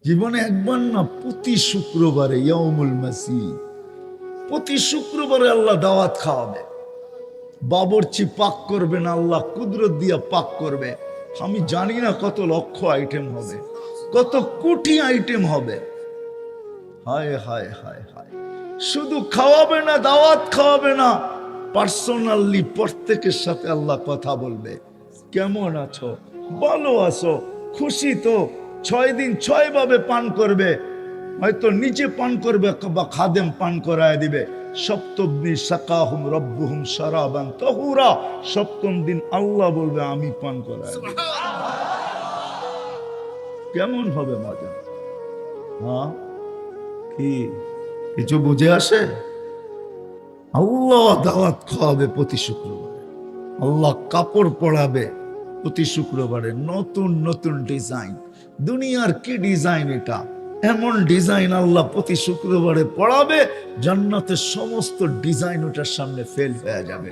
জীবনে একবার না, প্রতি শুক্রবারে ইয়াউমুল মাসিহ, প্রতি শুক্রবারে আল্লাহ দাওয়াত খাওয়াবে। বাবরচি পাক করবে না, আল্লাহ কুদরত দিয়া পাক করবে। আমি জানি না কত লক্ষ আইটেম হবে, কত কোটি আইটেম হবে। হায় হায় হায় হায়, শুধু খাওয়াবে না, দাওয়াত খাওয়াবে না, পার্সোনালি প্রত্যেকের সাথে আল্লাহ কথা বলবে। কেমন আছো, ভালো আছো, খুশি তো? 6 দিন 6 ভাবে পান করবে, হয়তো নিচে পান করবে বা খাদেম পান করায় দিবে। সপ্তম দিন সাকাহুম রব্বুহুম শারাবান তাহুরা, সপ্তম দিন আল্লাহ বলবে আমি পান করায় দিব। কেমন হবে মজা? হ্যাঁ, কি কিছু বুঝে আসে? আল্লাহ দাওয়াত খাওয়াবে প্রতি শুক্রবারে, আল্লাহ কাপড় পরাবে প্রতি শুক্রবারে, নতুন নতুন ডিজাইন। দুনিয়ার কি ডিজাইন এটা? এমন ডিজাইন আল্লাহ প্রতি শুক্রবারে পড়াবে, জান্নাতের সমস্ত ডিজাইন ওটার সামনে ফেল হয়ে যাবে।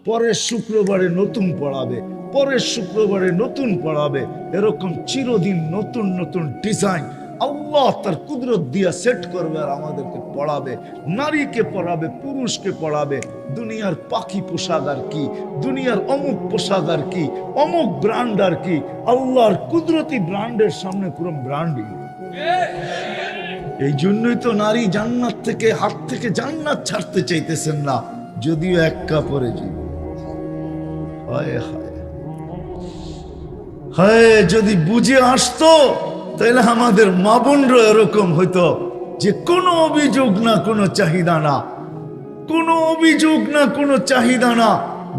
পরের শুক্রবারে নতুন পড়াবে, পরের শুক্রবারে নতুন পড়াবে, এরকম চিরদিন নতুন নতুন ডিজাইন আল্লাহ তার কুদরত দিয়া সেট করবে আর আমাদেরকে পড়াবে। নারীকে পড়াবে, পুরুষকে পড়াবে। দুনিয়ার পাখি পোশাক আর কি, দুনিয়ার অমুক পোশাক আর কি, অমুক ব্র্যান্ড আর কি, আল্লাহর কুদরতি ব্র্যান্ডের সামনে পুরো ব্র্যান্ডিং। এই জন্যই তো নারী জান্নাত থেকে, হাত থেকে জান্নাত ছাড়তে চাইতেছেন না, যদিও এক কাপড়ে জীব। হায় হায় হায়, যদি বুঝে আসতো তাহলে আমাদের মা বোনরা এরকম হইতো যে কোনো অভিযোগ না, কোনো চাহিদা না, কোনো অভিযোগ না, কোনো চাহিদা না,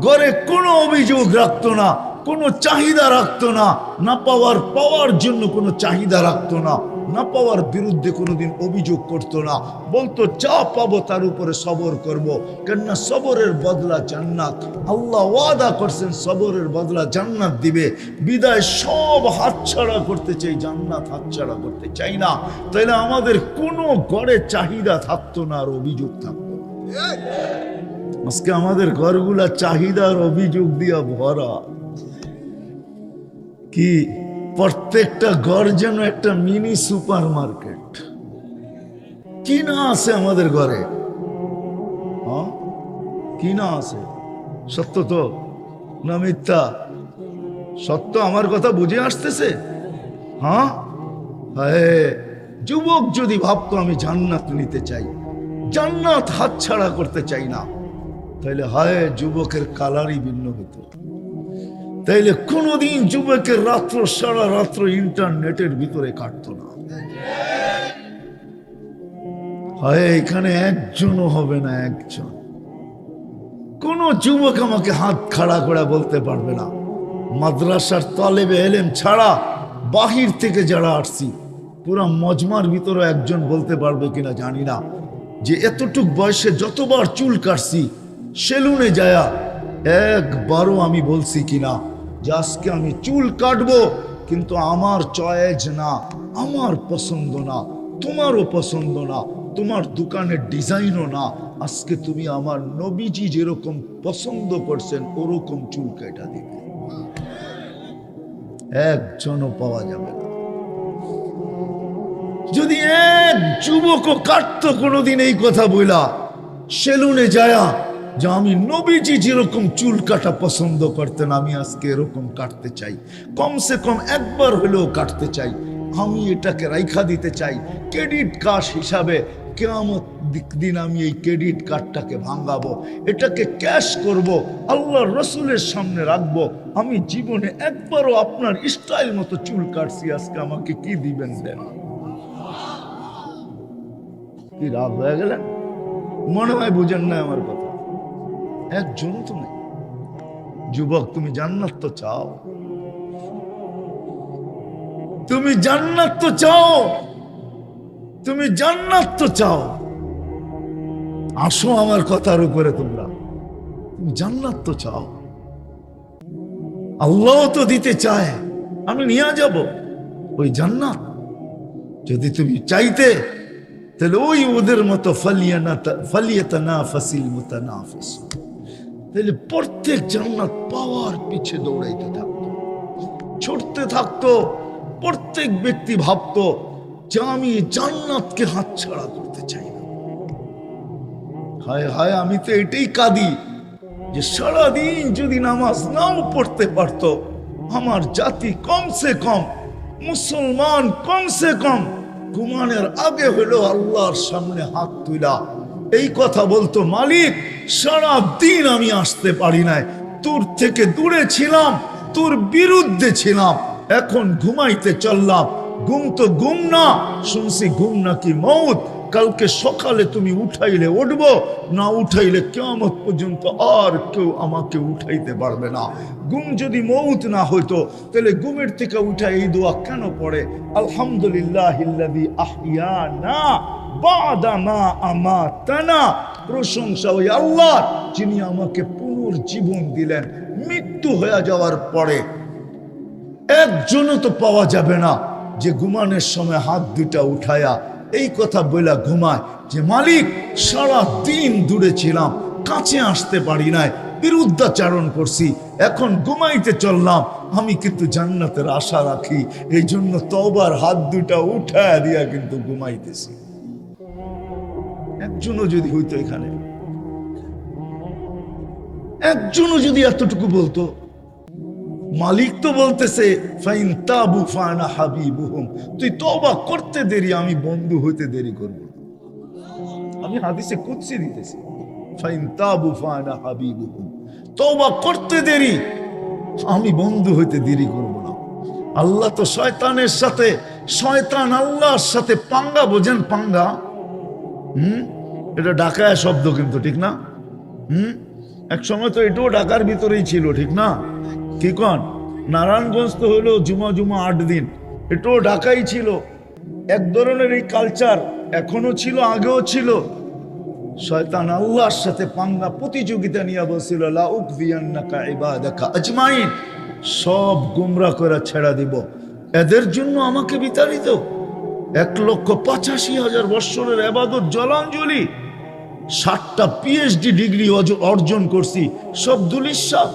ঘরে কোনো অভিযোগ রাখতো না, কোনো চাহিদা রাখতো না, না পাওয়ার জন্য কোনো চাহিদা রাখতো না, না পাওয়ার বিরুদ্ধে কোনোদিন অভিযোগ করতো না, বলতো যা পাবো তার উপরে সবর করব, কেননা সবরের বদলা জান্নাত। আল্লাহ ওয়াদা করছেন সবরের বদলা জান্নাত দিবে। বিদায় সব হাতছাড়া করতে চাই, জান্নাত হাতছাড়া করতে চাই না। তাইলে আমাদের কোনো ঘরে চাহিদা থাকতো না আর অভিযোগ থাকতো। আজকে আমাদের ঘরগুলা চাহিদার অভিযোগ দিয়া ভরা। কি প্রত্যেকটা ঘর যেন একটা মিনি সুপার মার্কেট। কি না আছে আমাদের ঘরে? হ্যাঁ, কি না আছে? সত্য তো না মিথ্যা? সত্য। আমার কথা বুঝে আসতেছে? হ্যাঁ, যুবক যদি ভাবতো আমি জান্নাত নিতে চাই, জান্নাত হাতছাড়া করতে চাই না, তাইলে হায় যুবকের কালারই ভিন্ন হতো। তাইলে কোনোদিন যুবকের রাত্র সারা রাত্র ইন্টারনেটের ভিতরে কাটতো না। হায় এখানে একজনও হবে না, একজন কোন যুবক আমাকে হাত খাড়া করে বলতে পারবে না, মাদ্রাসার তালেবে এলেম ছাড়া বাহির থেকে যারা আসছি পুরা মজমার ভিতরে একজন বলতে পারবে কিনা জানি না, যে এতটুক বয়সে যতবার চুল কাটছি সেলুনে যায়া একবারও আমি বলছি কিনা যে আজকে আমি চুল কাটবো, কিন্তু আমার চয়েস না, আমার পছন্দ না, তোমারও পছন্দ না, তোমার দোকানের ডিজাইনও না, আজকে তুমি আমার নবীজি যেরকম পছন্দ করছেন ওরকম চুল কেটে দিবে। একজনও পাওয়া যাবে না। যদি এক যুবকও কাটতো কোনোদিন এই কথা বইলা সেলুনে যায়া যে আমি নবীজি যেরকম চুল কাটা পছন্দ করতেন আমি আজকে এরকম কাটতে চাই, কমসে কম একবার হলেও কাটতে চাই, আমি এটাকে রাইখা দিতে চাই ক্রেডিট কার্ড হিসাবে, কিয়ামত দিন আমি এই ক্রেডিট কার্ডটাকে ভাঙাবো, এটাকে ক্যাশ করব, আল্লাহর রাসূলের সামনে রাখবো, আমি জীবনে একবারও আপনার স্টাইল মতো চুল কাটছি, আজকে আমাকে কি দিবেন দেন। কি রাগ হয়ে গেলেন? মনে হয় বুঝেন না আমার কথা। একজন তো নেই। যুবক তুমি জান্নাত তো চাও, তুমি জান্নাত তো চাও, তুমি জান্নাত তো চাও, আসো আমার কথার উপরে তোমরা। তুমি জান্নাত তো চাও, আল্লাহ তো দিতে চায়, আমি নিয়ে যাব ওই জান্নাত। যদি তুমি চাইতে তাহলে ওই ওদের মতো ফালিয়াতানাফাসিল মুতানাফিসুন, তাহলে প্রত্যেক জান্নাত পাওয়ার পিছে দৌড়াইতে থাকতো, ছুটতে থাকতো, প্রত্যেক ব্যক্তি ভাবতো যে আমি জান্নাতকে হাতছাড়া করতে চাই না। হায় হায়, আমি তো এটাই কাঁদি যে সারাদিন যদি নামাজ নাও পড়তে পারতো আমার জাতি, কমসে কম মুসলমান কমসে কম ঘুমানোর আগে হলো আল্লাহর সামনে হাত তুলা এই কথা বলতো, মালিক সারা দিন আমি আসতে পারি নাই, তোর থেকে দূরে ছিলাম, তোর বিরুদ্ধে ছিলাম, এখন ঘুমাইতে চললাম। ঘুম তো ঘুম না, শুনছি ঘুম নাকি মউত। কালকে সকালে তুমি উঠাইলে উঠবো, না উঠাইলে কিয়ামত পর্যন্ত আর কেউ আমাকে উঠাইতে পারবে না। ঘুম যদি মউত না হইতো তাহলে ঘুমের থেকে উঠা এই দোয়া কেন পড়ে? আলহামদুলিল্লাহিল্লাযী আহইয়ানা বা'দা মা আমাতানা। প্রশংসা ওই আল্লাহর যিনি আমাকে পুনর্জীবন দিলেন মৃত্যু হয়ে যাওয়ার পরে। একজনও তো পাওয়া যাবে না যে ঘুমানোর সময় হাত দুটা উঠায়া এই কথা বইলা ঘুমায় যে মালিক সারা দিন দূরে ছিলাম, কাছে আসতে পারি নাই, বিরুদ্ধাচারণ করছি, এখন ঘুমাইতে চললাম, আমি কিন্তু জান্নাতের আশা রাখি, এই জন্য তওবার হাত দুটা উঠায়া দিয়া কিন্তু ঘুমাইতেছি। একজনও যদি হইতো, এখানে একজনও যদি এতটুকু বলতো, মালিক তো বলতেছে ফাইন তাবু ফানা হাবিবুহুম, তুই তওবা করতে দেরি, আমি বন্ধু হইতে দেরি করব। আমি হাদিসে কুদসি দিতেছি, ফাইন তাবু ফানা হাবিবুহুম, তওবা করতে দেরি, আমি বন্ধু হইতে দেরি করব না। আল্লাহ তো শয়তানের সাথে, শয়তান আল্লাহর সাথে পাঙ্গা, বোঝেন পাঙ্গা? এটা ঢাকায় শব্দ কিন্তু, ঠিক না? এক সময় তো এটাও ঢাকার ভিতরেই ছিল, ঠিক না? কি কন? নারায়ণগঞ্জ তো হলো জুমা জুমা 8 দিন, এটাও ঢাকাই ছিল। এক ধরনের এই কালচার এখনো ছিল, আগেও ছিল। শয়তান আল্লাহর সাথে পাঙ্গা, প্রতিযোগিতা নিয়ে বলছিল লা উকফিয়ান্নাকা ইবাদাকা আজমাইন, সব গুমরা করে ছেড়া দিব, এদের জন্য আমাকে বিতাড়িত। 1,85,000 বৎসরের ইবাদত জলাঞ্জলি, 7টা PhD ডিগ্রি অর্জন করছি, সব দুলিশাত।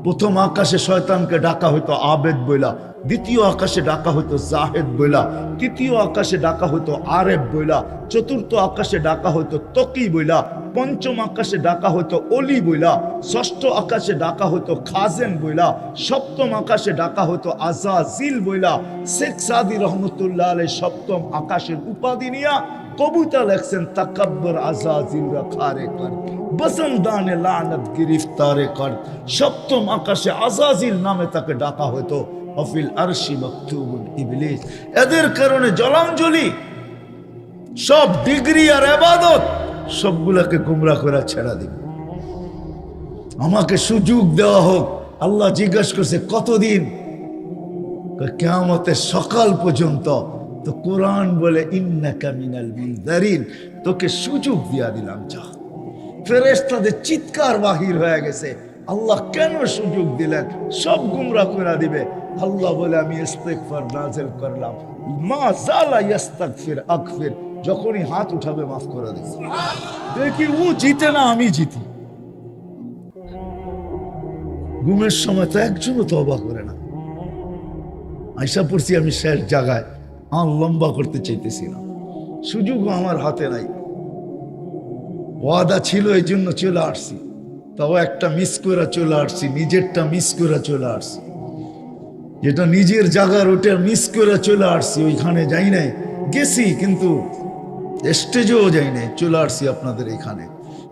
প্রথম আকাশে শয়তানকে ডাকা হইতো আবেদ বইলা, দ্বিতীয় আকাশে ডাকা হইতো জাহেদ বইলা, তৃতীয় আকাশে ডাকা হইতো আরেব বইলা, চতুর্থ আকাশে ডাকা হইতো তকি বইলা, পঞ্চম আকাশে ডাকা হইতো অলি বইলা, ষষ্ঠ আকাশে ডাকা হইতো খাজেন বইলা, সপ্তম আকাশে ডাকা হইতো আজাজিল বইলা। শেখ সাদি রহমতুল্লাহ আলাইহি সপ্তম আকাশের উপাধি নিয়া কবিতা লেখছেন, তাকাব্বর আজাজিল রাখারে কর বসন্দানে লানত গিরফতারে কর। সপ্তম আকাশে আজাজিল নামে তাকে ডাকা হইতো, অফিল আরশি মাকতুবুন ইবলিস। এদের কারণে জলাঞ্জলি, সব ডিগ্রি আর ইবাদত সবগুলাকে গুমরা করে ছেড়া দিব। আমাকে সুযোগ দেওয়া হোক। আল্লাহ জিজ্ঞাসা করছে কতদিন? কিয়ামতের সকাল পর্যন্ত। তো কোরআন বলে ইন্নাকা মিনাল মুনজারিন, তোকে সুযোগ দিয়া দিলাম, যা। ফেরেশতাদের চিৎকার বাহির হয়ে গেছে, আল্লাহ কেন সুযোগ দিলেন? সব গুমরা করে দিবে। আল্লাহ বলে আমি ইস্তিগফার নাযিল করলাম, মা জালা ইস্তাগফির আগফির, যখনই হাত উঠাবে মাফ করে দেব। দেখি ও জিতে না আমি জিতি। ঘুমের সময় তো একজনও তওবা করে না। আয়সা পড়ছি আমি শেষ জায়গায়, আর লম্বা করতে চাইতেছি না, সুযোগও আমার হাতে নাই। ওয়াদা ছিল এই জন্য চলে আসছি, তাও একটা মিস করে চলে আসছি, নিজেরটা মিস করে চলে আসছি। যেটা নিজের জায়গার ওটা মিস করে চলে আসছি, ওইখানে যাই নাই, গেছি কিন্তু স্টেজেও যাই নাই, চলে আসছি আপনাদের এখানে।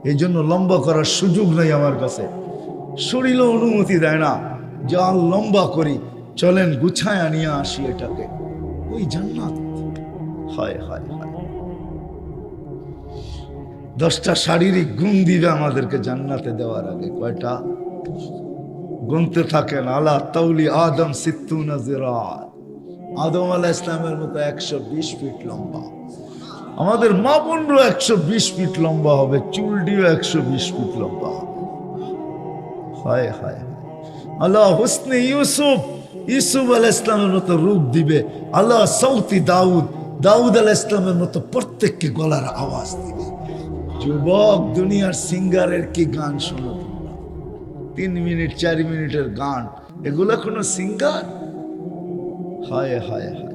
এই জন্য লম্বা করার সুযোগ নেই আমার কাছে, শরীরও অনুমতি দেয় না যে আর লম্বা করি। চলেন গুছায়া নিয়ে আসি এটাকে, ওই জান্নাত। হায় হায় হায়, 10টা শারীরিক গুণ দিবে আমাদেরকে জান্নাতে দেওয়ার আগে। কয়টা? গুনতে থাকেন। আলা তাউলি আদম সিত্তুনা জিরাত, আদম আলাইহিস সালামের মতো 120 ফিট লম্বা। আমাদের মা বোনরা 120 ফিট লম্বা হবে, চুলটিও 120 ফিট লম্বা হবে। হায় হায়, আল্লাহ হুসনে ইউসুফ, ইউসুফ আলাইহিস সালামের মতো রূপ দিবে। আল্লাহ সৌতি দাউদ, দাউদ আলাইহিস সালামের মতো প্রত্যেককে গলার আওয়াজ দিবে। যুবক, দুনিয়ার সিঙ্গারের কি গান শোনো তোমরা? 3 মিনিট 4 মিনিটের গান, এগুলা কোনো সিঙ্গার? হায় হায় হায়।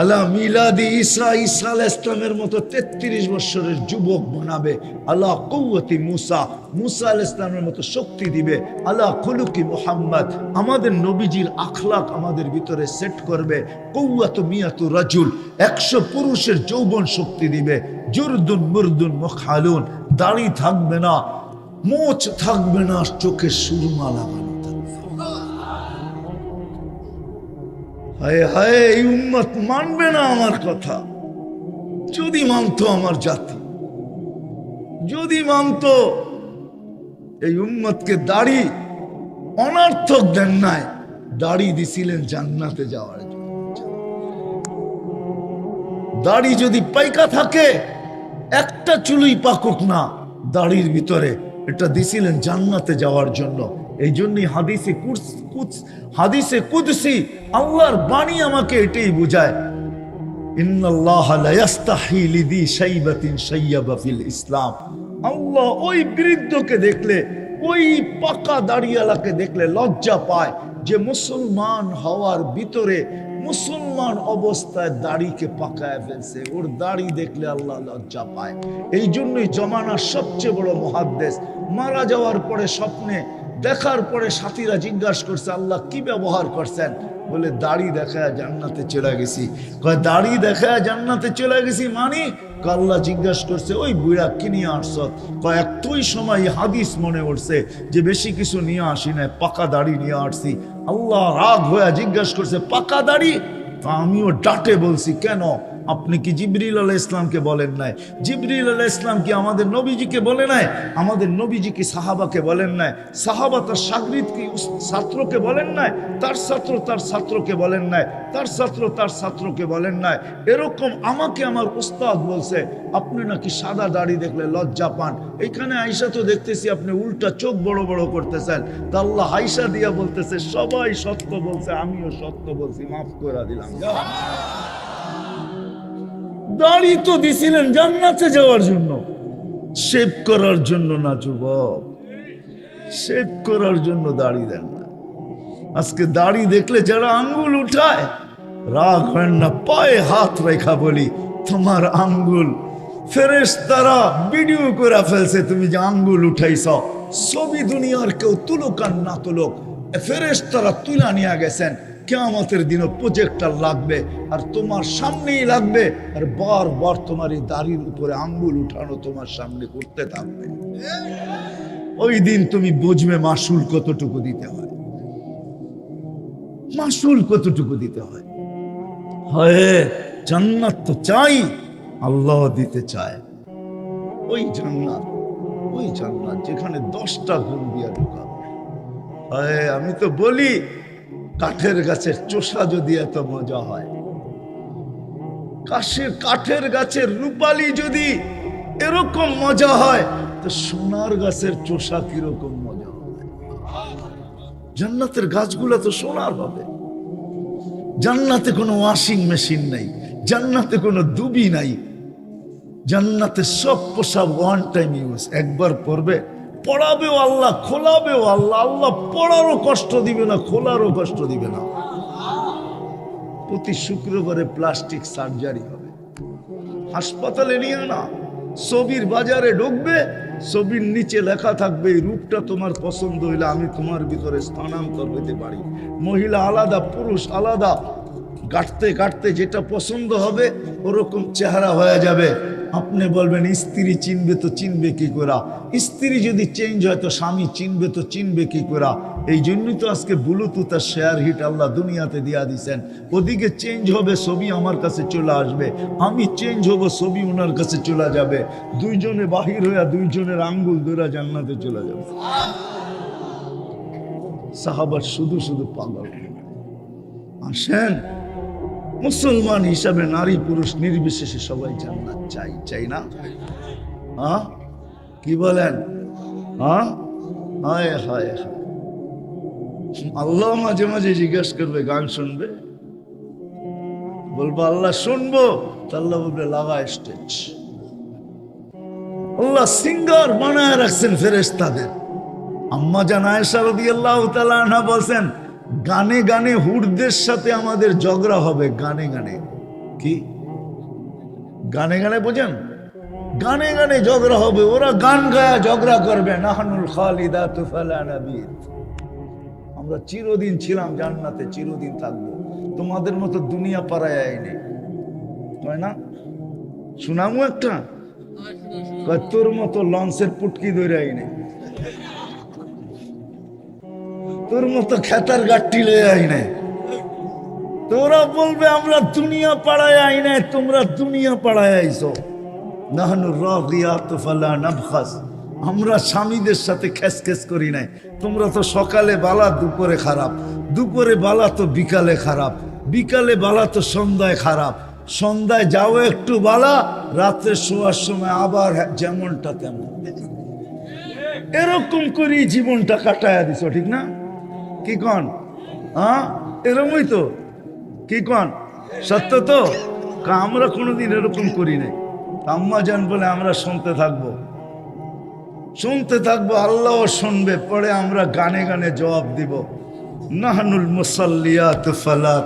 আল্লাহ মিলাদি ঈসা, ঈসা আলাইহিস সালামের মতো 33 বছরের যুবক বানাবে। আল্লাহ কুওয়াতি মুসা, মুসা আলাইহিস সালামের মতো শক্তি দিবে। আল্লাহ খুলুকি মুহাম্মদ, আমাদের নবীজির আখলাক আমাদের ভিতরে সেট করবে। কুওয়াতু মিয়াতু রাজুল, 100 পুরুষের যৌবন শক্তি দিবে। জুরদুন মুরদুন মুখালুন, দাড়ি থাকবে না, মোচ থাকবে না, চোখে সুরমা লাগানো থাকবে। হায় হায়, এই উম্মত মানবে না আমার কথা। যদি মানতো আমার জাতি, যদি মানতো, এই উম্মতকে দাড়ি অনর্থক দেন নাই, দাড়ি দিছিলেন জান্নাতে যাওয়ার জন্য। দাড়ি যদি পাইকা থাকে, একটা চুলই পাকুক না দাড়ির ভিতরে, এটা দিছিলেন জান্নাতে যাওয়ার জন্য। এই জন্যই হাদিসে কুদসি আল্লাহর বাণী আমাকে এটাই বোঝায়, ইন্নাল্লাহা লা ইস্তাহি লিদি শাইবাতিন শাইয়াবা ফিল ইসলাম। আল্লাহ ওই বৃদ্ধকে দেখলে, ওই পাকা দাড়িওয়ালাকে দেখলে লজ্জা পায় যে মুসলমান হওয়ার ভিতরে, মুসলমান অবস্থায় দাড়িকে পাকায় ফেলছে। ওর দাড়ি দেখলে আল্লাহ লজ্জা পায়। এই জন্যই জমানার সবচেয়ে বড় মুহাদ্দিস মারা যাওয়ার পরে স্বপ্নে দেখার পরে সাথীরা জিজ্ঞাসা করছে, আল্লাহ কি ব্যবহার করছেন? বলে দাড়ি দেখায় জান্নাতে চলে গেছি। কয় দাড়ি দেখায় জান্নাতে চলে গেছি মানে? আল্লাহ জিজ্ঞাসা করছে, ওই বুড়া কি নিয়ে আসছ? কয় একটুই সময় হাদিস মনে উঠছে যে বেশি কিছু নিয়ে আসি না, পাকা দাড়ি নিয়ে আসছি। আল্লাহ রাগ হয়ে জিজ্ঞাসা করছে, পাকা দাড়ি? আমিও ডাটে বলছি, কেন? আপনি কি জিবরিল আলাইহিস সালামকে বলেন নাই? জিবরিল আলাইহিস সালাম কি আমাদের নবীজিকে বলে নাই? আমাদের নবীজি কি সাহাবাকে বলেন নাই? সাহাবা তার শাগরিদ কি ছাত্রকে বলেন নাই? তার ছাত্র তার ছাত্রকে বলেন নাই? তার ছাত্র তার ছাত্রকে বলেন নাই? এরকম আমাকে আমার উস্তাদ বলছে, আপনি নাকি সাদা দাড়ি দেখলে লজ্জা পান। এইখানে আয়েশা তো দেখতেছি আপনি উল্টা চোখ বড় বড় করতেছেন। তা আল্লাহ আয়েশা দিয়া বলতেছে, সবাই সত্য বলছে, আমিও সত্য বলছি, মাফ করে দিলাম। দাড়ি তো দিছিলেন জান্নাতে যাওয়ার জন্য, শেভ করার জন্য না যুবক, শেভ করার জন্য দাড়ি দেন না। আজকে দাড়ি দেখলে যারা আঙ্গুল উঠায়, রাগ হয় না, পায়ে হাত রেখা বলি, তোমার আঙ্গুল ফেরেশতারা ভিডিও করে ফেলছে, তুমি যে আঙ্গুল উঠাইছ। ছবি দুনিয়ার কেউ তুলুক আর না তুলুক, ফেরেশতারা তুলা নিয়ে গেছেন। কিয়ামতের দিনও প্রজেক্টর লাগবে, আর তোমার সামনেই লাগবে, আর বারবার তোমার এই দাড়ির উপরে আঙ্গুল উঠানো তোমার সামনে করতে থাকবে। ওই দিন তুমি বুঝবে মাসুল কতটুকু দিতে হয়, মাসুল কতটুকু দিতে হয়। হয় জান্নাত তো চাই, আল্লাহ দিতে চায়। ওই জান্নাত, ওই জান্নাত যেখানে 10টা গুণ দিয়া ঢুকাবে। আমি তো বলি, কাঠের গাছের চোষা যদি এত মজা হয়, কাঠের গাছের রূপালি যদি এরকম মজা হয়, তো সোনার গাছের চোষা কিরকম মজা হবে? জান্নাতের গাছগুলো তো সোনার হবে। জান্নাতে কোনো ওয়াশিং মেশিন নাই, জান্নাতে কোনো দুবি নাই, জান্নাতে সব পোশাক ওয়ান টাইম ইউজ, একবার পরবে, পড়াবেও আল্লাহ, খোলাবেও আল্লাহ। আল্লাহ পড়ারও কষ্ট দিবে না, খোলারও কষ্ট দিবে না। প্রতি শুক্রবারে প্লাস্টিক সার্জারি হবে, হাসপাতালে নিয়ে না, ছবির বাজারে ঢুকবে, ছবির নিচে লেখা থাকবে, এই রূপটা তোমার পছন্দ হইলে আমি তোমার ভিতরে স্থানান্তর হইতে পারি। মহিলা আলাদা, পুরুষ আলাদা, কাটতে কাটতে যেটা পছন্দ হবে ওরকম চেহারা হয়ে যাবে। আপনি বলবেন স্ত্রী চিনবে তো চিনবে কি করে? স্ত্রী যদি চেঞ্জ হয় তো স্বামী চিনবে তো চিনবে কি করে? এই জন্যই তো আজকে ব্লুটুথ আর শেয়ার হিট আল্লাহ দুনিয়াতে দিয়া দিছেন। ওদিকে চেঞ্জ হবে, ছবি আমার কাছে চলে আসবে, আমি চেঞ্জ হব, ছবি ওনার কাছে চলে যাবে। দুইজনে বাহির হইয়া দুইজনের আঙ্গুল ধরে জান্নাতে চলে যাবে। সাহাবা শুধু শুধু পাগল। আসেন, মুসলমান হিসাবে নারী পুরুষ নির্বিশেষে সবাই জান্নাত চাই, চাই না? হ্যাঁ, কি বলেন? হ্যাঁ, হায় হায় হায়। আল্লাহ মাঝে মাঝে জিজ্ঞাসা করবে, গান শুনবে? বলবো আল্লাহ শুনবো, আল্লাহ বলবে লাগা স্টেজ। আল্লাহ সিঙ্গার বানায় রাখছেন ফেরেশতাদের। আম্মা জান আয়েশা রাদিয়াল্লাহু তাআলা আনহা বলছেন, গানে গানে হুড়দের সাথে আমাদের ঝগড়া হবে, গানে গানে। কি গানে গানে বোঝেন? গানে গানে ঝগড়া হবে, ওরা গান গায়া ঝগড়া করবে। নাহনুল খালিদাতু ফালা নাবিদ, আমরা চিরদিন ছিলাম জান্নাতে, চিরদিন থাকবো, তোমাদের মতো দুনিয়া পাড়ায় আইনি, তাই না? শুনামু একটা, তোর মতো লঞ্চের পুটকি ধরে আইনে, তোর মতো খেতার গাঠটি লয়ে আইনে। তোরা বলবে আমরা দুনিয়া পাড়ায় আইনে, তোমরা দুনিয়া পাড়ায় আইছো। নাহনু রাগিয়াতু ফালা নাবখাস, আমরা স্বামীদের সাথে খেসখেস করি নাই। তোমরা তো সকালে বালা, দুপুরে খারাপ, দুপুরে বালা তো বিকালে খারাপ, বিকালে বালা তো সন্ধ্যায় খারাপ, সন্ধ্যায় যাও একটু বালা, রাত্রে শোয়ার সময় আবার যেমনটা তেমন। এরকম করি জীবনটা কাটায়া দিছ, ঠিক না? কি কন? হ্যাঁ, এরকমই তো। কি কন? সত্য তো? আমরা কোনোদিন এরকম করি নাই। আম্মা জান বলে আমরা শুনতে থাকবো, শুনতে থাকবো, আল্লাহও শুনবে, পরে আমরা গানে গানে জবাব দিব। নাহনুল মুসাল্লিয়াত ফালা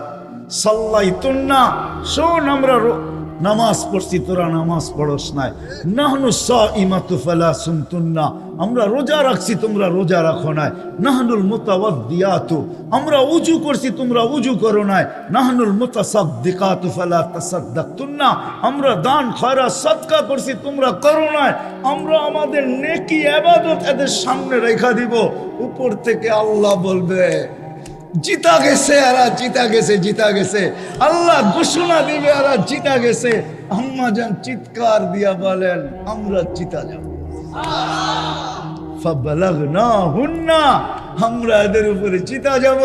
সাল্লাইতুন্না, শোন আমরা নামাজ পড়ছি, তোরা নামাজ পড়স নাই। নাহনু সাইমাতু ফালা সুমতুন্না, আমরা রোজা রাখছি, তোমরা রোজা রাখো নাই। নাহনুল মুতাওয়াদ্দিয়াতু, আমরা উজু করছি, তোমরা উজু করো নাই। নাহনুল মুতাসাদ্দিকাতু ফালা তাসাদ্দাকতুন্না, আমরা দান খয়রাত সাদকা করছি, তোমরা করো নাই। আমরা আমাদের নেকি ইবাদত এদের সামনে রেখা দিব। উপর থেকে আল্লাহ বলবে জিতা গেছে, এরা জিতা গেছে, জিতা গেছে। আল্লাহ ঘোষণা দিবে এরা জিতা গেছে। আম্মা জান চিৎকার দিয়া বলেন আমরা জিতা যাব। ফাবালাগনাহুন্না, আমরা এদের উপরে জিতা যাব।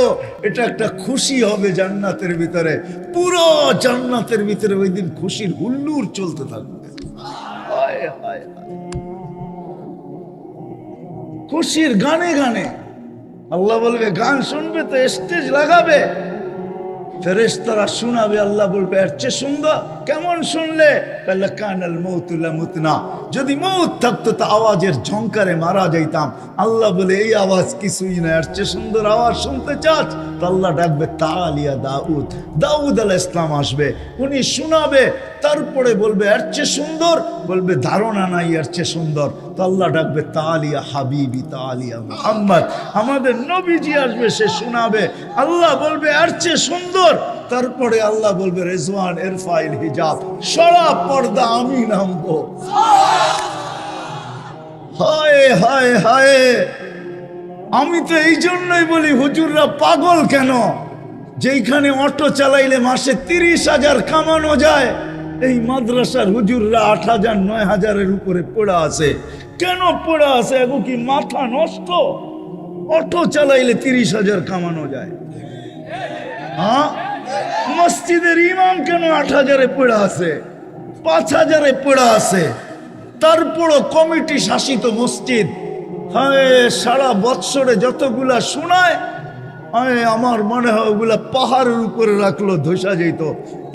এটা একটা খুশি হবে জান্নাতের ভিতরে, পুরো জান্নাতের ভিতরে ওই দিন খুশির হুল্লোড় চলতে থাকবে। হায় হায়, খুশির গানে গানে। আল্লাহ বলবে গান শুনবে তো স্টেজ লাগাবে, ফেরেশতারা শোনাবে। আল্লাহ বলবে এর চেয়ে সুন্দর কেমন শুনলে? কানাল মউতু লামুতনা, যদি মউত থাকতো তা আওয়াজের ঝংকারে মারা যাইতাম। আল্লাহ বলে এই আওয়াজ কিছুই না, এর চেয়ে সুন্দর আওয়াজ শুনতে চাস? তো আল্লাহ ডাকবে তাআলিয়া দাউদ, দাউদ আলাইহিস সালাম আসবে, উনি শোনাবে। তারপরে বলবে এর চেয়ে সুন্দর, বলবে ধারণা নাই এর চেয়ে সুন্দর। তো আল্লাহ ডাকবে তাআলিয়া হাবিবি, তাআলিয়া মুহাম্মদ, আমাদের নবীজি আসবে, সে শোনাবে। আল্লাহ বলবে এর চেয়ে সুন্দর। তারপরে আল্লাহ বলবে রেজওয়ান ইরফাইল হিজাব, সরা পর্দা, আমি নামবো। হায় হায় হায়, আমি তো এই জন্যই বলি হুজুররা পাগল কেন? যেইখানে অটো চালাইলে মাসে 30,000 কামানো যায়, এই মাদ্রাসার হুজুররা 8,000 9,000-এর উপরে পড়া আছে। কেন পড়া আছে? এগো কি মাথা নষ্ট? অটো চালাইলে 30,000 কামানো যায়। হ্যাঁ, মসজিদের ইমাম কেন 8,000-এ পড়া আছে, 5,000-এ পড়া আছে? তারপরও কমিটি শাসিত মসজিদ, হ্যাঁ, সারা বৎসরে যতগুলা শোনায়, আমার মনে হয় ওগুলা পাহাড়ের উপরে রাখলো ধসা যেত।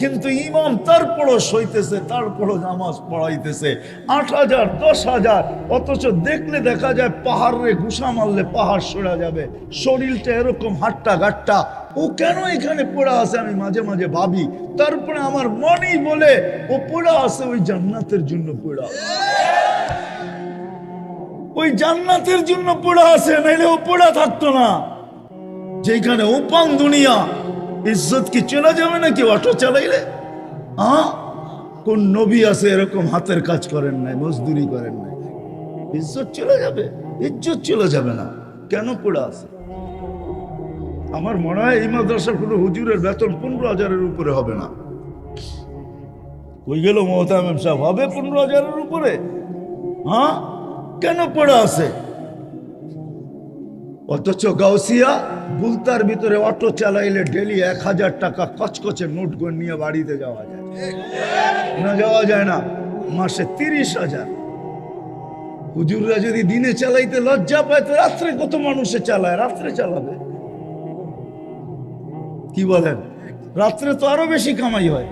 কিন্তু ইমাম তারপরও সইতেছে, তারপরও নামাজ পড়াইতেছে। 8,000 10,000, অথচ দেখলে দেখা যায় পাহাড়ে ঘুষা মারলে পাহাড় সরা যাবে, শরীরটা এরকম হাট্টা গাট্টা। ও কেন এখানে পড়া আছে আমি মাঝে মাঝে ভাবি। তারপরে আমার মনেই বলে ও পড়া আছে ওই জান্নাতের জন্য পড়া, ওই জান্নাতের জন্য পড়া আছে, নাইলে ও পড়া থাকতো না। যেখানে ওপাং দুনিয়া, ইজ্জত কি চলে যাবে নাকি অটো চালাইলে? কোন নবী আছে এরকম হাতের কাজ করেন নাই, মজদুরি করেন নাই? ইজ্জত চলে যাবে? ইজ্জত চলে যাবে না, কেন পড়া আছে? আমার মনে হয় এই মাদ্রাসার কোনো হুজুরের বেতন 15,000-এর উপরে হবে না। কই গেল মোহতামিম সাহেব? হবে 15,000-এর উপরে? হ্যাঁ, কেন পড়া আছে? অথচ গাউসিয়া বুলতার ভিতরে অটো চালাইলে ডেলি 1,000 টাকা কচকচে নোট করে নিয়ে বাড়িতে যাওয়া যায় না? যাওয়া যায় না। মাসে 30,000। হুজুররা যদি দিনে চালাইতে লজ্জা পায় তো রাত্রে কত মানুষে চালায়? রাত্রে চালাবে, কি বলেন? রাত্রে তো আরো বেশি কামাই হয়,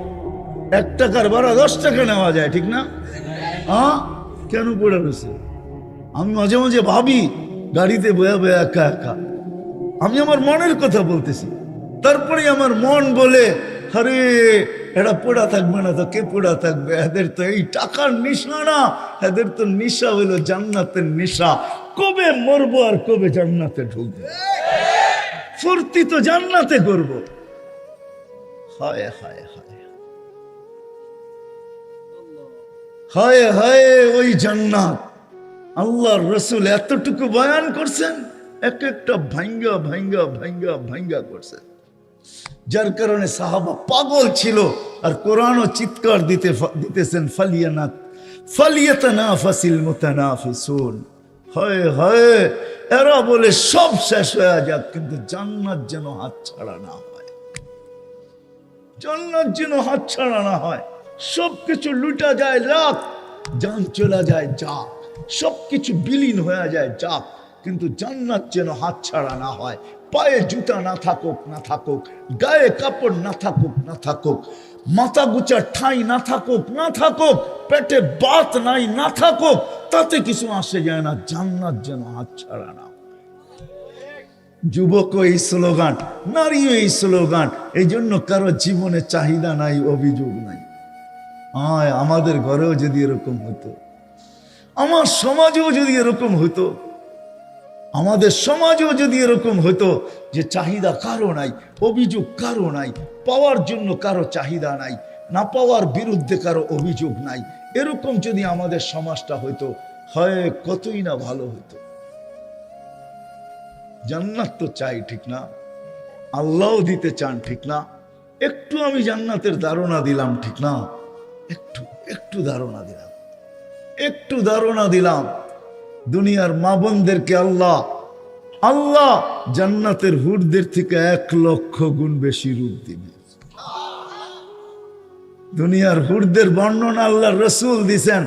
1 টাকার ভাড়া 10 টাকা নেওয়া যায়, ঠিক না? হ্যাঁ, কেন পড়ে রয়েছে? আমি মাঝে মাঝে ভাবি, গাড়িতে বয়া বয়া একা একা, আমি আমার মনের কথা বলতেছি। তারপরে আমার মন বলে, আরে এরা পোড়া থাকবে না তো কে পোড়া থাকবে, এদের তো এই টাকার নেশা না, এদের তো নেশা হলো জান্নাতের নেশা। কবে মরবো আর কবে জান্নাতে ঢুকবো, ফুর্তি তো জান্নাতে করবো। হায় হায় হায় হায় হায়, ওই জান্নাত আল্লাহর রসুল এতটুকু বয়ান করছেন, এক একটা ভাঙ্গা ভাঙ্গা ভাঙ্গা ভাঙ্গা করছেন, যার কারণে সাহাবা পাগল ছিল। আর কোরআনও চিৎকার দিতেছেন, ফালিয়াতানাফাসিল মুতানাফিসুন। হায় হায়, এরা বলে সব শেষ হয়ে যাক, কিন্তু জান্নাত যেন হাতছাড়া না হয়, জান্নাত যেন হাতছাড়া না হয়। সবকিছু লুটা যায় লাখ, জান চলে যায় যাক, সবকিছু বিলীন হয়ে যায় যাক, কিন্তু জান্নাত যেন হাতছাড়া না হয়। পায়ে জুতা না থাকুক না থাকুক, গায়ে কাপড় না থাকুক না থাকুক, মাথা গুচার ঠাঁই না থাকুক না থাকুক, পেটে বাত নাই না থাকুক, তাতে কিছু আসে যায় না, জান্নাত যেন হাতছাড়া না। যুবক এই স্লোগান, নারীও এই স্লোগান। এই জন্য কারো জীবনে চাহিদা নাই, অভিযোগ নাই। আমাদের ঘরেও যদি এরকম হতো, আমার সমাজেও যদি এরকম হতো, আমাদের সমাজেও যদি এরকম হতো যে চাহিদা কারো নাই, অভিযোগ কারো নাই, পাওয়ার জন্য কারো চাহিদা নাই, না পাওয়ার বিরুদ্ধে কারো অভিযোগ নাই, এরকম যদি আমাদের সমাজটা হইতো, হয় কতই না ভালো হইতো। জান্নাত তো চাই ঠিক না, আল্লাহও দিতে চান ঠিক না, একটু আমি জান্নাতের ধারণা দিলাম ঠিক না, একটু একটু ধারণা দিলাম, একটু ধারণা দিলাম। দুনিয়ার মা বোনদেরকে আল্লাহ জান্নাতের হুরদের থেকে 1,00,000 গুণ বেশি রূপ দিবে। দুনিয়ার হুরদের বর্ণনা আল্লাহ রসুল দিছেন।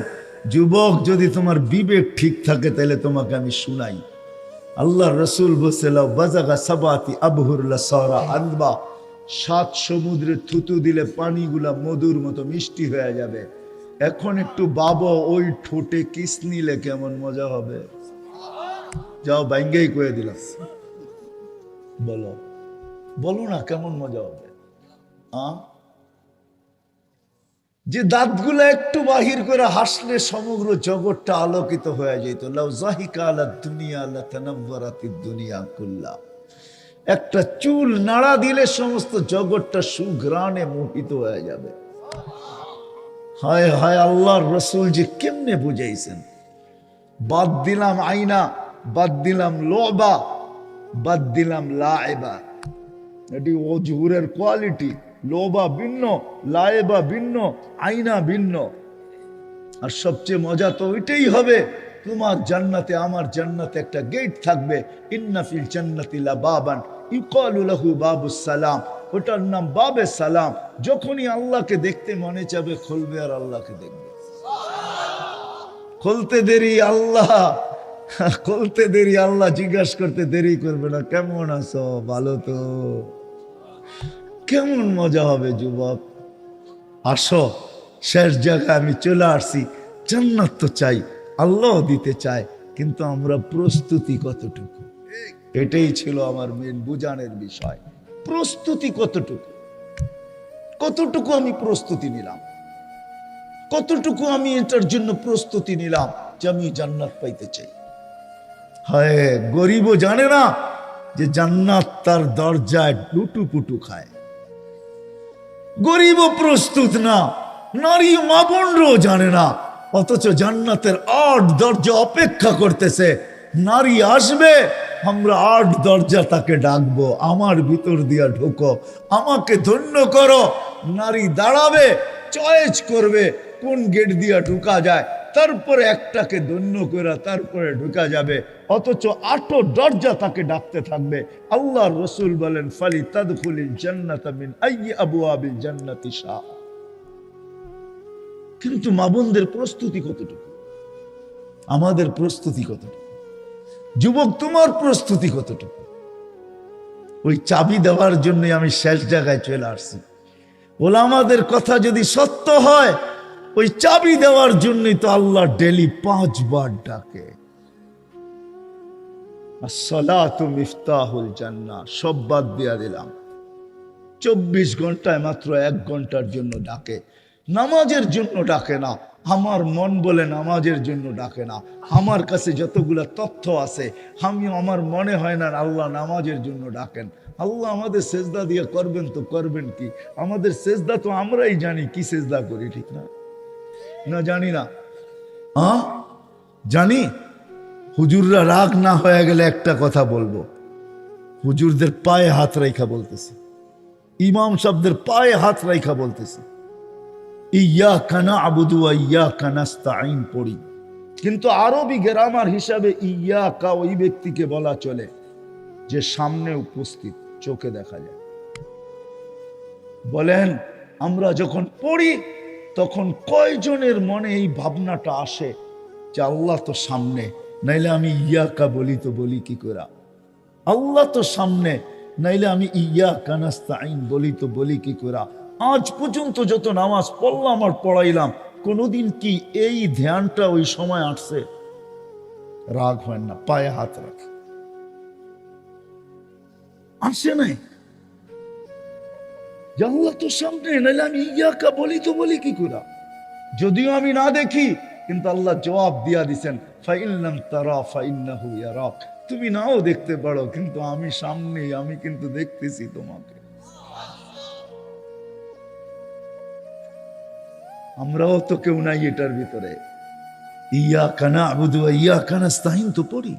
যুবক, যদি তোমার বিবেক ঠিক থাকে তাহলে তোমাকে আমি শুনাই। আল্লাহ রসুল বলছিল, বাজাগা সাবাতি আবহুরলা সারা আনবা, 7 সমুদ্রে থুতু দিলে পানিগুলা মধুর মতো মিষ্টি হয়ে যাবে। এখন একটু বাবা, ওই ঠোঁটে কিস নিলে কেমন মজা হবে। যাও বাইঙ্গাই কয়ে দিলাম, বলো বলো না কেমন মজা হবে। যে দাঁতগুলো একটু বাহির করে হাসলে সমগ্র জগৎটা আলোকিত হয়ে যেত। লাউ জাহিকা আলা দুনিয়া লাতানাওয়ারাতিদ দুনিয়া কুল্লা। একটা চুল নাড়া দিলে সমস্ত জগৎটা সুঘ্রাণে মোহিত হয়ে যাবে। হায় হায়, আল্লাহর রসুল যে কেমনে বুঝাইছেন। বাদ দিলাম আইনা, বাদ দিলাম লোবা, বাদ দিলাম লাইবা। এটি ওজহুরের কোয়ালিটি। লোবা ভিন্ন, লাইবা ভিন্ন, আইনা ভিন্ন। আর সবচেয়ে মজা তো ওইটাই হবে, তোমার জান্নাতে আমার জান্নাতে একটা গেট থাকবে। ইন্না ফিল জান্নাতি লাবাবান ইউকালু লাহু বাবুস সালাম। ওটার নাম বাবে সালাম। যখনই আল্লাহকে দেখতে মনে চাবে খুলবে আর আল্লাহকে দেখবে। খুলতে দেরি আল্লাহ, খুলতে দেরি আল্লাহ জিজ্ঞাসা করতে দেরি করবে না, কেমন আছো, ভালো তো। কেমন মজা হবে যুবক। আসো, শেষ জায়গায় আমি চলে আসছি। জান্নাত তো চাই, আল্লাহ দিতে চায়, কিন্তু আমরা প্রস্তুতি কতটুকু, এটাই ছিল আমার মেন বুঝানোর বিষয়। প্রস্তুতি কতটুকু, কতটুকু আমি প্রস্তুতি নিলাম, কতটুকু আমি এটার জন্য প্রস্তুতি নিলাম যে আমি জান্নাত পাইতে চাই। হায়, গরিবও জানে না যে জান্নাত তার দরজায় লুটুপুটু খায়। গরিবও প্রস্তুত না, নারী মা বোনরাও জানে না, অথচ জান্নাতের 8 দরজা অপেক্ষা করতেছে। নারী আসবে, আমরা 8 দরজা তাকে ডাকবো, আমার ভিতর দিয়া ঢোকো, আমাকে ধন্য করো। নারী দাঁড়াবে, চয়েস করবে কোন গেট দিয়া ঢুকা যায়, তারপরে একটাকে ধন্য করে তারপরে ঢুকা যাবে। অথচ 8 দরজা তাকে ডাকতে থাকবে। আল্লাহ রসুল বলেন, ফালি তাদখুলিল জান্নাতা মিন আইয়ি আবওয়াবিল জান্নাতি শা। কিন্তু মা বোনদের প্রস্তুতি কতটুকু, আমাদের প্রস্তুতি কতটুকু, যুবক তোমার প্রস্তুতি কতটুকু। ওই চাবি দেওয়ার জন্য আমি শেষ জায়গায় চলে আসছি। ওলামাদের কথা যদি সত্য হয়, ওই চাবি দেওয়ার জন্যই তো আল্লাহ ডেলি 5 বার ডাকে। আসসালাতু মিফতাহুল জান্নাহ, সব বাদ দিয়া দিলাম। 24 ঘন্টায় মাত্র 1 ঘন্টার জন্য ডাকে, নামাজের জন্য ডাকে না। আমার মন বলে নামাজের জন্য ডাকে না। আমার কাছে যতগুলা তথ্য আছে, আমার মনে হয় না আল্লাহ নামাজের জন্য ডাকেন। আল্লাহ আমাদের সেজদা দিয়ে করবেন তো করবেন কি? আমাদের সেজদা তো আমরাই জানি কি সেজদা করি, ঠিক না? না জানি না? জানি। হুজুররা রাগ না হয়ে গেলে একটা কথা বলবো, হুজুরদের পায়ে হাত রাইখা বলতেছে, ইমাম সাহেবদের পায়ে হাত রাইখা বলতেছে, ইয়াকা না'বুদু ওয়া ইয়াকা নাস্তাঈন পড়ি। কিন্তু আরবি গ্রামার হিসাবে ইয়াকা ওই ব্যক্তিকে বলা চলে যে সামনে উপস্থিত, চোখে দেখা যায়। বলেন, আমরা যখন পড়ি তখন কয়জনের মনে এই ভাবনাটা আসে যে আল্লাহ তো সামনে, নাইলে আমি ইয়াকা বলি তো বলি কি করে? আল্লাহ তো সামনে, নাইলে আমি ইয়াকা নাস্তাঈন বলি তো বলি কি করে? আজ পর্যন্ত যত নামাজ পড়লাম আর পড়াইলাম, কোনোদিন কি এই ধ্যানটা ওই সময় আসছে? রাগ হয় না, পায়ে হাত রাখে, আসে নাই। আল্লাহ তো সামনে, নাইলে আমি ইয়াকা বলি তো বলি কি করে? যদিও আমি না দেখি, কিন্তু আল্লাহ জবাব দিয়া দিছেন, ফাইন লাম তারা ফাইন্নাহু ইয়ারাক। তুমি নাও দেখতে পারো, কিন্তু আমি সামনে, আমি কিন্তু দেখতেছি তোমাকে। আমরাও তো কেউ নাই এটার ভিতরে। ইয়াকা না'বুদু ওয়া ইয়াকা নাস্তাঈন তো পড়ি।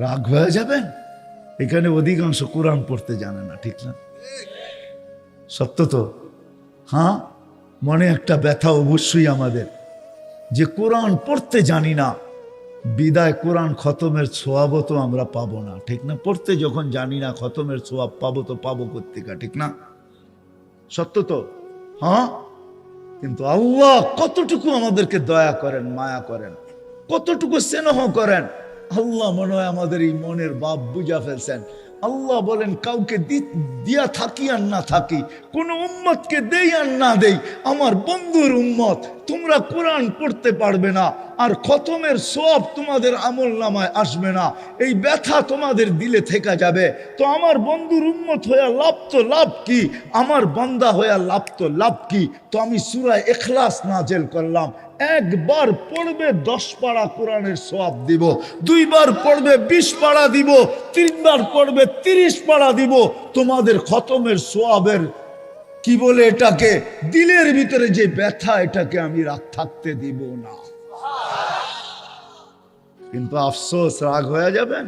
রাগ হয়ে যাবেন? এখানে অধিকাংশ কোরআন পড়তে জানে না, ঠিক না? সত্য তো? হ্যাঁ, মনে একটা ব্যথা অবশ্যই আমাদের যে কোরআন পড়তে জানি না, বিদায় কোরআন খতমের ছোয়াবও তো আমরা পাবো না, ঠিক না? পড়তে যখন জানি না, খতমের ছোয়াব পাবো তো পাবো কোত্থেকে, ঠিক না? সত্য তো? হ্যাঁ। কিন্তু আল্লাহ কতটুকু আমাদেরকে দয়া করেন, মায়া করেন, কতটুকু স্নেহ করেন। আল্লাহ মনে হয় আমাদের এই মনের ভাব বুঝা ফেলছেন। আল্লাহ বলেন, কাউকে দিয়া থাকি আর না থাকি, কোন উম্মতকে দেই আর না দেই, আমার বন্ধুর উম্মত, তোমরা কোরআন পড়তে পারবে না, আর খতমের সওয়াব তোমাদের আমল নামায় আসবে না, এই ব্যথা তোমাদের দিলে থেকে যাবে। তো আমার বন্ধুর উম্মত হইয়া লাভ তো লাভ কি? আমার বান্দা হইয়া লাভ তো লাভ কি? তো আমি সূরা ইখলাস নাযিল করলাম। একবার পড়বে 10 পারা কোরআনের সওয়াব দিব, 2 বার পড়বে 20 পারা দিব, 3 বার পড়বে 30 পারা দিব। তোমাদের খতমের সওয়াবের কি বলে এটাকে, দিলের ভিতরে যে ব্যথা, এটাকে আমি থাকতে দিব না। কিন্তু আফসোস, রাগ হয়ে যাবেন।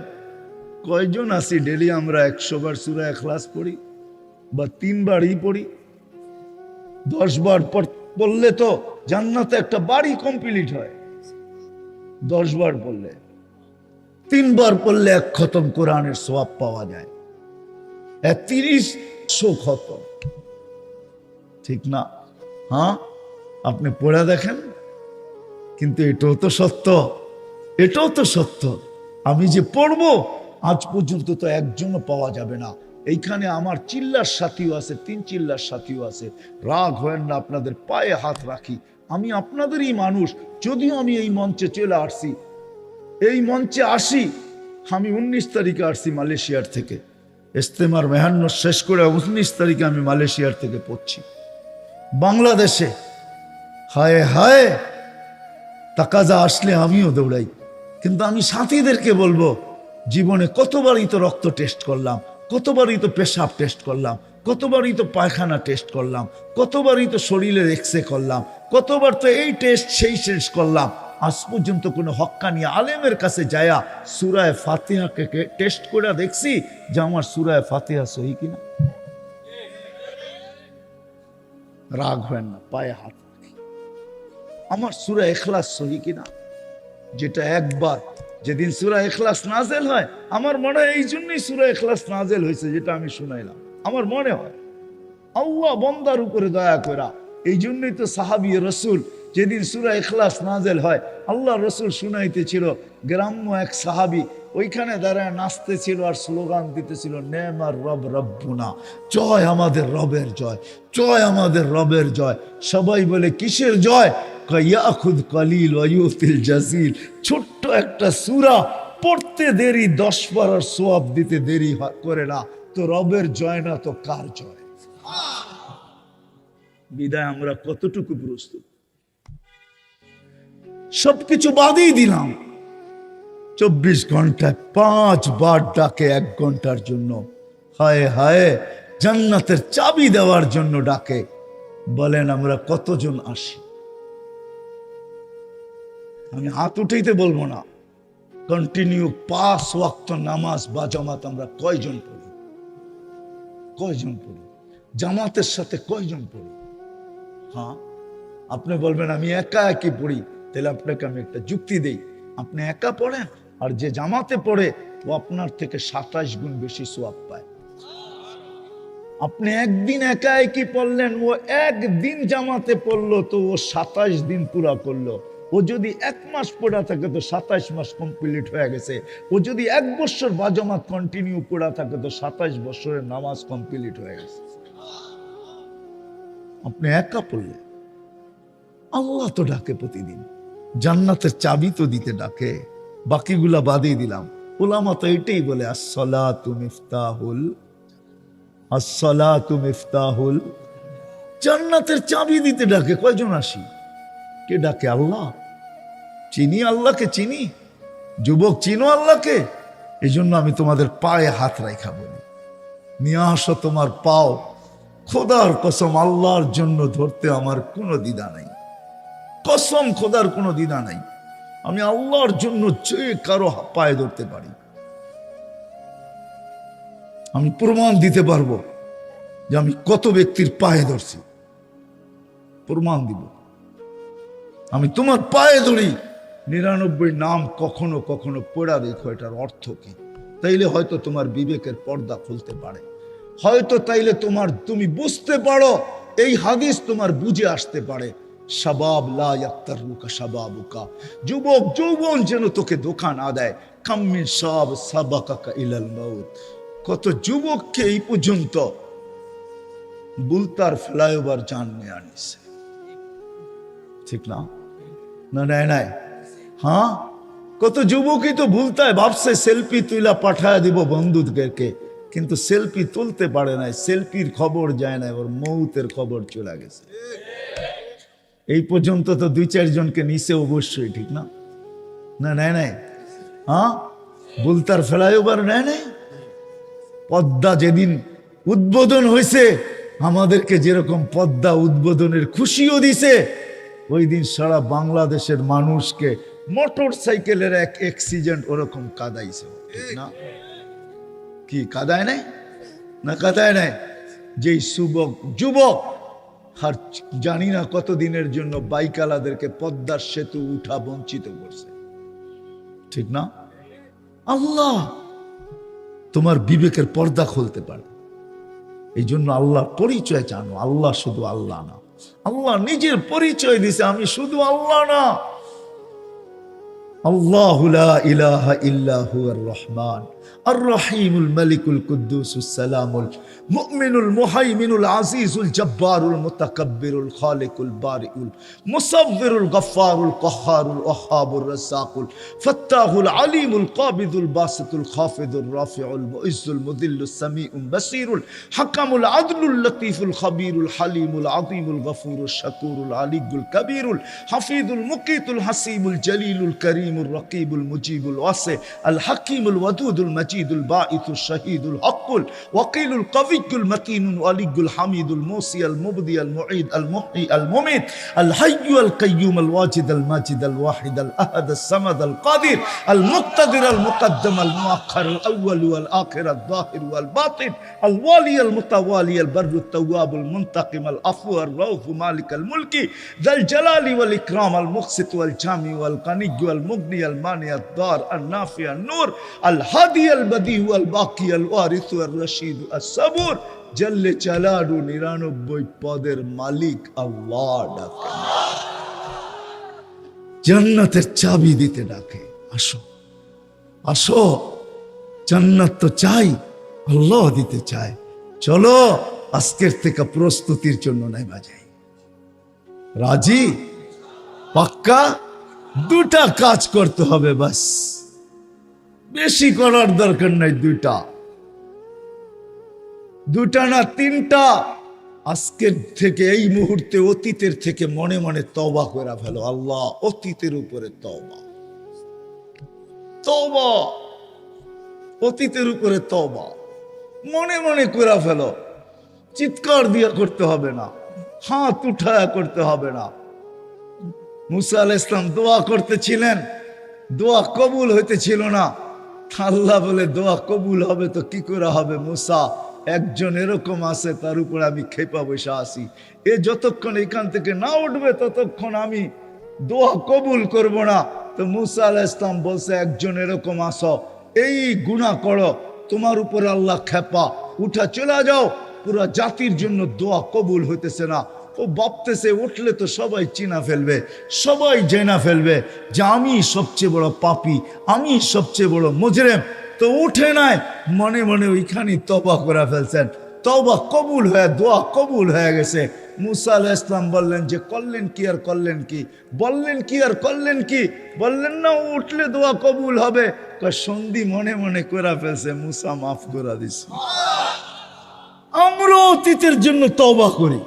কয়জন আছি ডেলি আমরা 100 বার সূরা ইখলাস পড়ি, বা 3 বারই পড়ি? 10 বার পড়লে তো জান্নাতে একটা বাড়ি কমপ্লিট হয়। 10 বার পড়লে, 3 বার পড়লে 1 খতম কোরআনের সওয়াব পাওয়া যায়। 30 খতম, ঠিক না? হ্যাঁ, আপনি পড়ে দেখেন। কিন্তু এটাও তো সত্য, এটাও তো সত্য, আমি যে পড়বো আজ পর্যন্ত তো একজনও পাওয়া যাবে না। এইখানে আমার চিল্লার সাথীও আছে, 3 চিল্লার সাথীও আছে। রাগ হয় না, আপনাদের পায়ে হাত রাখি, আমি আপনাদেরই মানুষ। যদিও আমি এই মঞ্চে চলে আসছি, এই মঞ্চে আসি, আমি 19 তারিখে আসছি মালয়েশিয়ার থেকে। ইস্তেমার মেহান্ন শেষ করে 19 তারিখে আমি মালয়েশিয়ার থেকে পড়ছি বাংলাদেশে। হায় হায়, তাকাজা আসলে আমিও দৌড়াই। কিন্তু আমি সাথীদেরকে বলবো, জীবনে কতবারই তো রক্ত টেস্ট করলাম, কতবারই তো পেশাব টেস্ট করলাম, কতবারই তো পায়খানা টেস্ট করলাম, কতবারই তো শরীরের এক্সরে করলাম, কতবার তো এই টেস্ট সেই টেস্ট করলাম। আজ পর্যন্ত কোনো হক্কানি আলেমের কাছে যায়া সূরা ফাতিহাকে টেস্ট করে দেখছি যে আমার সূরা ফাতিহা সহি কিনা? রাগ হয় না, পায়ে হাত রাখি, আমার সূরা ইখলাস সহি কিনা? যেটা একবার, যেদিন সূরা ইখলাস নাযিল হয়, আমার মনে হয় এই জন্যই সূরা ইখলাস নাযিল হয়েছে, যেটা আমি শুনাইলাম, আমার মনে হয় আল্লাহ বান্দার উপরে দয়া করা। এই জন্যই তো সাহাবী রাসূল, যেদিন সূরা ইখলাস নাযিল হয়, আল্লাহ রাসূল শুনাইতেছিল, গ্রাম্য এক সাহাবী ওইখানে দাঁড়ায় নাচতেছিল আর স্লোগান দিতেছিল, নেমার রব রব্বুনা, জয় আমাদের রবের জয়, জয় আমাদের রবের জয়। সবাই বলে কিসের জয়? ইয়াখুদ কলিল ওয়া ইউতিল জাসিল। ছোট্ট একটা সূরা পড়তে দেরি 10 পারার সওয়াব দিতে দেরি করে না, তো রবের জয় না তো কার জয়? বিদায় আমরা কতটুকু প্রস্তুত? সবকিছু বাদই দিলাম, 24 ঘন্টায় 5 বার ডাকে 1 ঘন্টার জন্য। হায় হায়, জান্নাতের চাবি দেওয়ার জন্য ডাকে। বলেন আমরা কতজন আসি? আমি হাত উঠাইতে বলবো না, কন্টিনিউ 5 ওয়াক্ত নামাজ বা জামাত আমরা কয়জন পড়ি? কয়জন পড়ি? জামাতের সাথে কয়জন পড়ি? হ্যাঁ, আপনি বলবেন আমি একা একই পড়ি, তাহলে আপনাকে আমি একটা যুক্তি দেই। আপনি একা পড়েন, আর যে জামাতে পড়ে ও আপনার থেকে 27 গুণ বেশি সওয়াব পায়। আপনি একদিন একা একই পড়লেন, ও একদিন জামাতে পড়লো তো ও 27 দিন পুরা করলো। ও যদি 1 মাস পড়া থাকে তো 27 মাস কমপ্লিট হয়ে গেছে। ও যদি 1 বছর বা জামাত কন্টিনিউ পড়া থাকে তো 27 বছরের নামাজ কমপ্লিট হয়ে গেছে। আপনি একা পড়লেন, আল্লাহ তো ডাকে প্রতিদিন, জান্নাতের চাবি তো দিতে ডাকে। বাকিগুলা বাদই দিলাম। উলামা তো এটাই বলে, আসসালাতু মিফতাহুল, আসসালাতু মিফতাহুল, জান্নাতের চাবি দিতে ডাকে। কয়জন আসি? কে ডাকে? আল্লাহ। চিনি আল্লাহকে? চিনি? যুবক, চিনো আল্লাহকে? এই জন্য আমি তোমাদের পায়ে হাত রাখা বলি, নিয়ে আসো তোমার পাও। খোদার কসম, আল্লাহর জন্য ধরতে আমার কোনো দ্বিধা নাই। কসম, খোদার কোনো দ্বিধা নাই। আমি আল্লাহর জন্য যে কারো পায়ে ধরতে পারি। আমি প্রমাণ দিতে পারবো যে আমি কত ব্যক্তির পায়ে ধরছি, প্রমাণ দিব। আমি তোমার পায়ে ধরি, 99 নাম কখনো কখনো পড়া রেখো, এটার অর্থ কি? তাইলে হয়তো তোমার বিবেকের পর্দা খুলতে পারে, হয়তো তাইলে তুমি বুঝতে পারো, এই হাদিস তোমার বুঝে আসতে পারে। শাবাব লা ইয়াক্তারুকা শাবাবুকা, যুবক যৌবন যেন তোকে ধোঁকা না দেয়। কাম্মিন শাব সাবাকাকা ইলাল মাউত, কত যুবককে এই পর্যন্ত বুলতার ফ্লাইওভার জান নিয়ে আনিছে, ঠিক না? না নাই নাই, হ্যাঁ, কত যুবকই তো ভুলতায় ভাবছে সেলফি তুইলা পাঠায় দিব বন্ধুদেরকে, কিন্তু সেলফি তুলতে পারে নাই, সেলফির খবর যায় না, ওর মৌতের খবর চলে গেছে। এই পর্যন্ত তো 2-4 জনকে নিচে অবশ্যই, ঠিক না? না নেয় নাই, হ্যাঁ, বুলতার ফ্লাইওভার নেয় নাই। পদ্মা যেদিন উদ্বোধন হয়েছে, আমাদেরকে যেরকম পদ্মা উদ্বোধনের খুশিও দিছে, ওই দিন সারা বাংলাদেশের মানুষকে মোটর সাইকেলের এক অ্যাক্সিডেন্ট ওরকম কাদাইছে, ঠিক না? কি কাদায় নাই? না কাদায় নাই? যেই যুবক আর জানি না কতদিনের জন্য বাইকালাদেরকে পদ্মার সেতু উঠা বঞ্চিত করছে, ঠিক না? আল্লাহ তোমার বিবেকের পর্দা খুলতে পারে। এই জন্য আল্লাহর পরিচয় জানো। আল্লাহ শুধু আল্লাহ না, আল্লাহ নিজের পরিচয় দিছে, আমি শুধু আল্লাহ না। আল্লাহু লা ইলাহা ইল্লা হুয়ার রহমান আর রহিমুল মালিকুল কুদ্দুসুস সালামুল মুমিনুল মুহাইমিনুল আজিজুল জব্বারুল মুতাকাব্বিরুল খালিকুল বারিউল মুসাవ్বিরুল গফফারুল কহ্হারুল ওয়াহ্হাবুর রাজ্জাকুল ফাত্তাহুল আলিমুল কাবিদুল বাসিতুল খাফিদুর রাফিউল মুইজ্জুল মুদিল্লুস সামিউল বাসিরুল হাকামুল আদলুল লতীফুল খাবীরুল হালিমুল আযীমুল গফুরুশ শাকুরুল আলিয়ুল কবীরুল হাফিজুল মুকিতুল হাসিবুল জলিলুল করিম الرقيب المجيب الواسع الحكيم الودود المجيد الباعث الشهيد الحق الوكيل القوي المتين الولي الحميد الموصي المبدي المعيد المحيي المميت الحي القيوم الواجد الماجد الواحد الأحد الصمد القادر المقتدر المقدم المؤخر الأول والآخر الظاهر والباطن الوالي المتوالي البر التواب المنتقم العفو الرؤوف مالك الملك ذا الجلال والإكرام المقسط والجامع والغني والمغني المانع الضار النافع النور الهادي البديع الباقي الوارث الرشيد الصبور জল্লে জালালু 99 পদের মালিক আল্লাহ ডাকে, জান্নাতের চাবি দিতে ডাকে। আসো আসো, জান্নাত তো চাই, আল্লাহ দিতে চায়। চলো আজকের থেকে প্রস্তুতির জন্য নেমে যাই। রাজি? পাক্কা? 2টা কাজ করতে হবে বাস। বেশি করার দরকার নাই, দুটা না তিনটা। আজকের থেকে এই মুহূর্তে অতীতের থেকে মনে মনে তওবা করে ফেলো। আল্লাহ, অতীতের উপরে তওবা, তওবা, অতীতের উপরে তওবা মনে মনে করে ফেলো। চিৎকার দিয়ে করতে হবে না, হাত উঠায়া করতে হবে না। মুসা আলাইহিস সালাম দোয়া করতেছিলেন, দোয়া কবুল হইতেছিল না। আল্লাহ বলে, দোয়া কবুল হবে তো কি করে হবে মুসা, একজন এরকম আছে তার উপর আমি খেপা বসে আছি, এ যতক্ষণ এখান থেকে না উঠবে ততক্ষণ আমি দোয়া কবুল করব না। তো মুসা আলাইহিস সালাম বলছে, একজন এরকম আসো, এই গুনাহ করো, তোমার উপরে আল্লাহ খেপা, উঠা চলে যাও, পুরো জাতির জন্য দোয়া কবুল হইতেছে না। ও ভাবতেছে উঠলে তো সবাই চিনা ফেলবে, সবাই জেনা ফেলবে যে আমি সবচেয়ে বড় পাপী, আমি সবচেয়ে বড় মুজরিম। তো উঠে নাই, মনে মনে ওইখানে তওবা করে ফেলছেন। তওবা কবুল হয়ে, দোয়া কবুল হয়ে গেছে। মুসা আলাইহিস সালাম বললেন যে করলেন কি আর করলেন কি, বললেন কি আর করলেন কি, বললেন না উঠলে দোয়া কবুল হবে। সন্ধি মনে মনে করে ফেলছে, মুসা মাফ করে দিছে। আমরা অতীতের জন্য তওবা করি,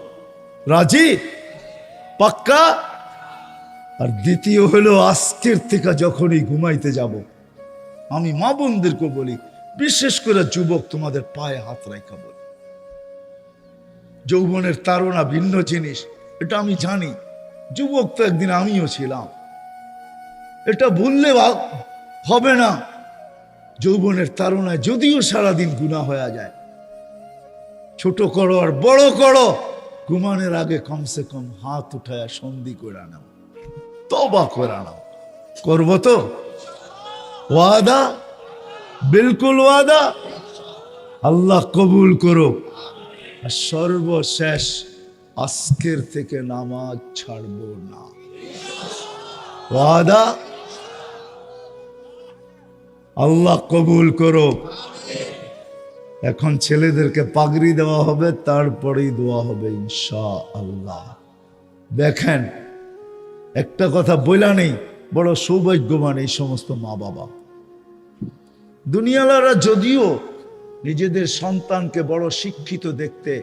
রাজি, পাক্কা। আর দ্বিতীয় হলো, আজকের থেকে যখনই ঘুমাইতে যাব, আমি মা বোনদেরকে বলি, বিশেষ করে যুবক, তোমাদের পায়ে হাত রাখা বলি, যৌবনের তাড়না ভিন্ন জিনিস, এটা আমি জানি। যুবক তো একদিন আমিও ছিলাম, এটা ভুললে হবে না। যৌবনের তাড়নায় যদিও সারাদিন গুনাহ হয়ে যায়, ছোট করো আর বড় করো, ঘুমানোর আগে কমসে কম হাত উঠায়া সন্ধি করে নাও, তওবা করে নাও। করবো তো? ওয়াদা? বিলকুল ওয়াদা। আল্লাহ কবুল করো। আর সর্বশেষ, আজকের থেকে নামাজ ছাড়বো না, ওয়াদা? আল্লাহ কবুল করো। এখন ছেলেদেরকে পাগড়ি দেওয়া হবে, তারপরেই দোয়া হবে ইনশাআল্লাহ। দেখেন, একটা কথা বইলা নেই, বড় সৌভাগ্যবান এই সমস্ত মা বাবা। দুনিয়ালারা যদিও নিজেদের সন্তানকে বড় শিক্ষিত দেখতে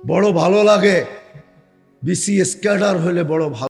বড় ভালো লাগে, বিসিএস ক্যাডার হলে বড় ভালো